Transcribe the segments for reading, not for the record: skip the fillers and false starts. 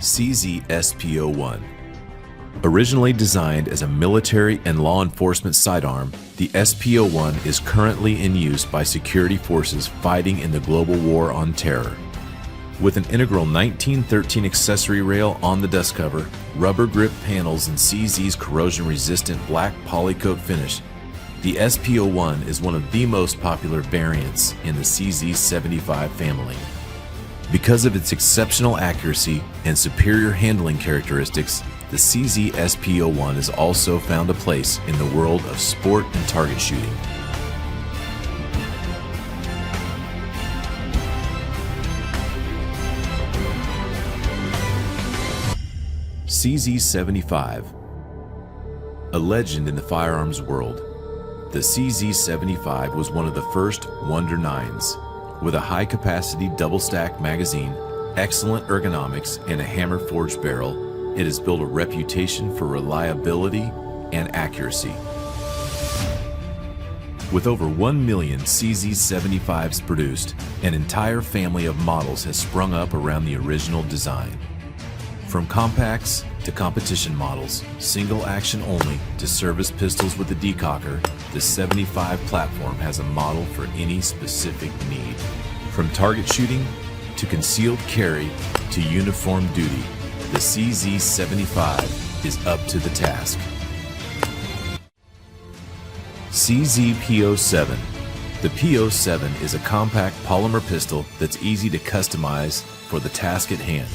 CZ-SP01. Originally designed as a military and law enforcement sidearm, the SP01 is currently in use by security forces fighting in the global war on terror. With an integral 1913 accessory rail on the dust cover, rubber grip panels, and CZ's corrosion-resistant black polycoat finish, the SP01 is one of the most popular variants in the CZ75 family. Because of its exceptional accuracy and superior handling characteristics, the CZ SP01 has also found a place in the world of sport and target shooting. CZ75. A legend in the firearms world, the CZ75 was one of the first Wonder 9s. With a high-capacity double-stack magazine, excellent ergonomics, and a hammer-forged barrel, it has built a reputation for reliability and accuracy. With over 1 million CZ75s produced, an entire family of models has sprung up around the original design. From compacts to competition models, single action only to service pistols with a decocker, the 75 platform has a model for any specific need. From target shooting to concealed carry to uniform duty, the CZ75 is up to the task. CZ-P07. The P07 is a compact polymer pistol that's easy to customize for the task at hand.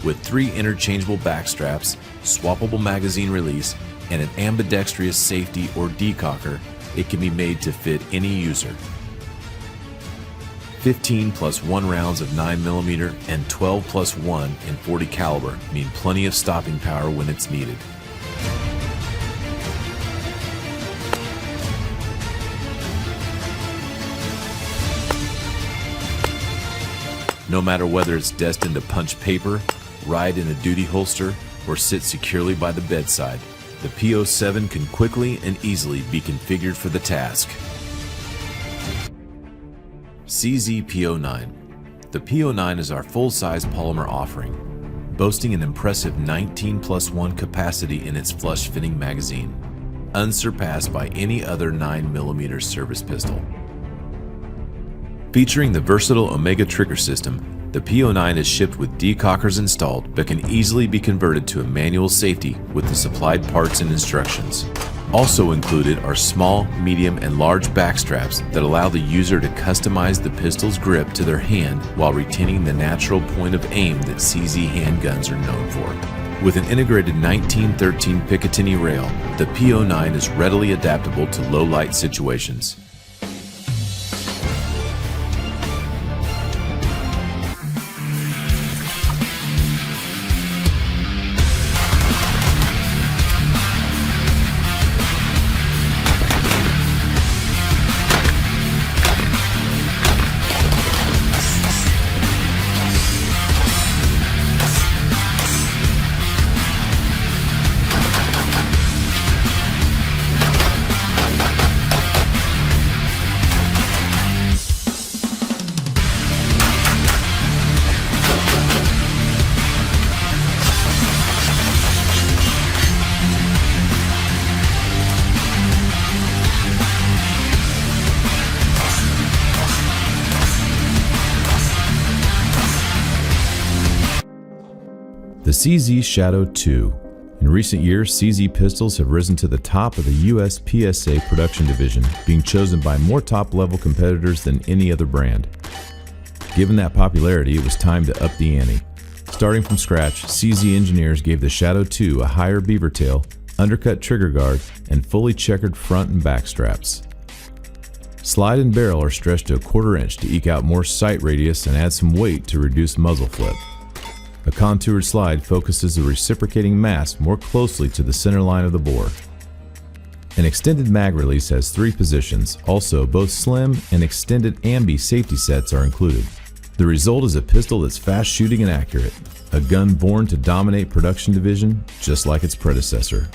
With 3 interchangeable back straps, swappable magazine release, and an ambidextrous safety or decocker, it can be made to fit any user. 15 plus 1 rounds of 9mm and 12 plus 1 in .40 caliber mean plenty of stopping power when it's needed. No matter whether it's destined to punch paper, ride in a duty holster, or sit securely by the bedside, the P07 can quickly and easily be configured for the task. CZ-P09. The P09 is our full-size polymer offering, boasting an impressive 19 plus 1 capacity in its flush-fitting magazine, unsurpassed by any other 9mm service pistol. Featuring the versatile Omega trigger system, the P09 is shipped with decockers installed but can easily be converted to a manual safety with the supplied parts and instructions. Also included are small, medium, and large back straps that allow the user to customize the pistol's grip to their hand while retaining the natural point of aim that CZ handguns are known for. With an integrated 1913 Picatinny rail, the P09 is readily adaptable to low-light situations. The CZ Shadow 2. In recent years, CZ pistols have risen to the top of the US PSA production division, being chosen by more top-level competitors than any other brand. Given that popularity, it was time to up the ante. Starting from scratch, CZ engineers gave the Shadow 2 a higher beaver tail, undercut trigger guard, and fully checkered front and back straps. Slide and barrel are stretched to 1/4 inch to eke out more sight radius and add some weight to reduce muzzle flip. A contoured slide focuses the reciprocating mass more closely to the center line of the bore. An extended mag release has 3 positions. Also, both slim and extended ambi safety sets are included. The result is a pistol that's fast shooting and accurate, a gun born to dominate production division just like its predecessor.